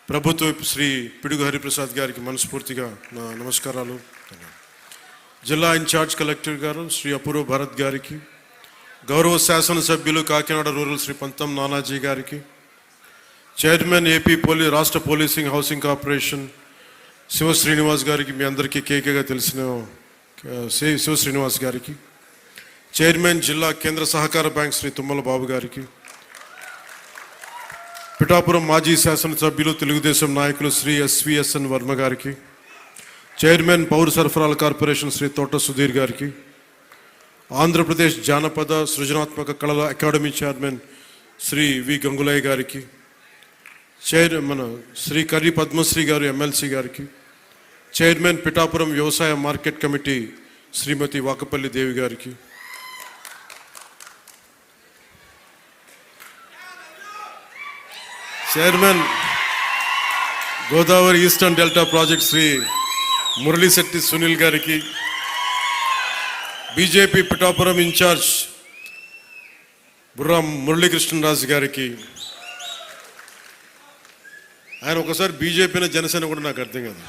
ప్రభుత్వ శ్రీ పిడుగు హరిప్రసాద్ గారికి మనస్ఫూర్తిగా నా నమస్కారాలు. జిల్లా ఇన్ఛార్జ్ కలెక్టర్ గారు శ్రీ అపూర్వ భరత్ గారికి, గౌరవ శాసనసభ్యులు కాకినాడ రూరల్ శ్రీ పంతం నానాజీ గారికి, చైర్మన్ ఏపీ రాష్ట్ర policing housing corporation Shiva Srinivas గారికి, మీ అందరికీ కేకేగా తెలిసిన శివ శ్రీనివాస్ గారికి, చైర్మన్ జిల్లా కేంద్ర సహకార బ్యాంక్ శ్రీ తుమ్మల బాబు గారికి, పిఠాపురం మాజీ శాసనసభ్యులు తెలుగుదేశం నాయకులు శ్రీ ఎస్విఎస్ఎన్ వర్మ గారికి, చైర్మన్ పౌర సరఫరాల కార్పొరేషన్ శ్రీ తోట సుధీర్ గారికి, ఆంధ్రప్రదేశ్ జానపద సృజనాత్మక కళల అకాడమీ చైర్మన్ శ్రీ వి గంగులయ్య గారికి, చైర్మన్ శ్రీ కర్రి పద్మశ్రీ గారు ఎమ్మెల్సీ గారికి, చైర్మన్ పిఠాపురం వ్యవసాయ మార్కెట్ కమిటీ శ్రీమతి వాకపల్లి దేవి గారికి, chairman Godavari eastern delta project Shri Muralishetty Sunil గారికి, బీజేపీ పిఠాపురం ఇన్ఛార్జ్ బుర్రా మురళీకృష్ణరాజు గారికి. ఆయన ఒకసారి బీజేపీని జనసేన కూడా నాకు అర్థం కాదు,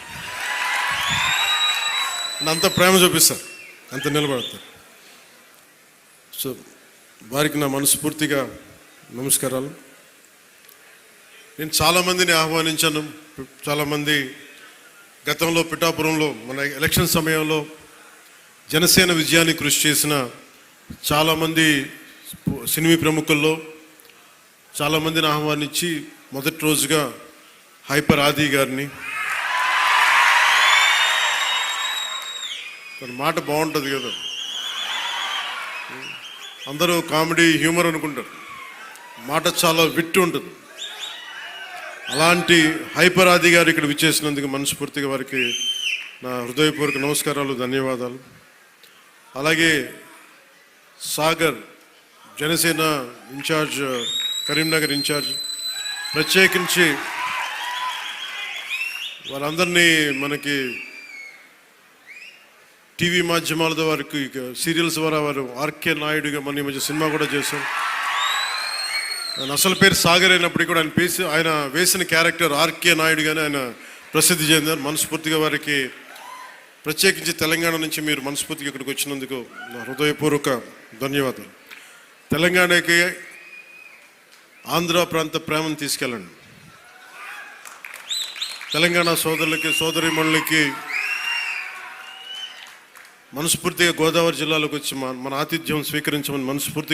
అంత ప్రేమ చూపిస్తారు, అంత నిలబడతారు. సో వారికి నా మనస్ఫూర్తిగా నమస్కారాలు. నేను చాలామందిని ఆహ్వానించాను. చాలామంది గతంలో పిఠాపురంలో మన ఎలక్షన్ సమయంలో జనసేన విజయాన్ని కృషి చేసిన చాలామంది సినిమా ప్రముఖుల్లో చాలామందిని ఆహ్వానించి మొదటి రోజుగా హైపర్ ఆది గారిని, తన మాట బాగుంటుంది కదా, అందరూ కామెడీ హ్యూమర్ అనుకుంటారు, మాట చాలా విట్టు ఉంటుంది. అలాంటి హైపర్ ఆది గారు ఇక్కడ విచ్చేసినందుకు మనస్ఫూర్తిగా వారికి నా హృదయపూర్వక నమస్కారాలు, ధన్యవాదాలు. అలాగే సాగర్ జనసేన ఇన్ఛార్జ్, కరీంనగర్ ఇన్ఛార్జ్, ప్రత్యేకించి వారందరినీ మనకి టీవీ మాధ్యమాలతో వారికి సీరియల్స్ ద్వారా వారు ఆర్కే నాయుడుగా మన ఈ మధ్య సినిమా కూడా చేశారు. ఆయన అసలు పేరు సాగర్ అయినప్పటికీ కూడా ఆయన వేసిన క్యారెక్టర్ ఆర్కే నాయుడుగానే ఆయన ప్రసిద్ధి చెందారు. మనస్ఫూర్తిగా వారికి ప్రత్యేకించి తెలంగాణ నుంచి మీరు మనస్ఫూర్తిగా ఇక్కడికి వచ్చినందుకు నా హృదయపూర్వక ధన్యవాదాలు. తెలంగాణకి ఆంధ్ర ప్రాంత ప్రేమను తీసుకెళ్ళండి. తెలంగాణ సోదరులకి సోదరీమణులకి మనస్ఫూర్తిగా గోదావరి జిల్లాలోకి వచ్చి మన ఆతిథ్యం స్వీకరించమని మనస్ఫూర్తిగా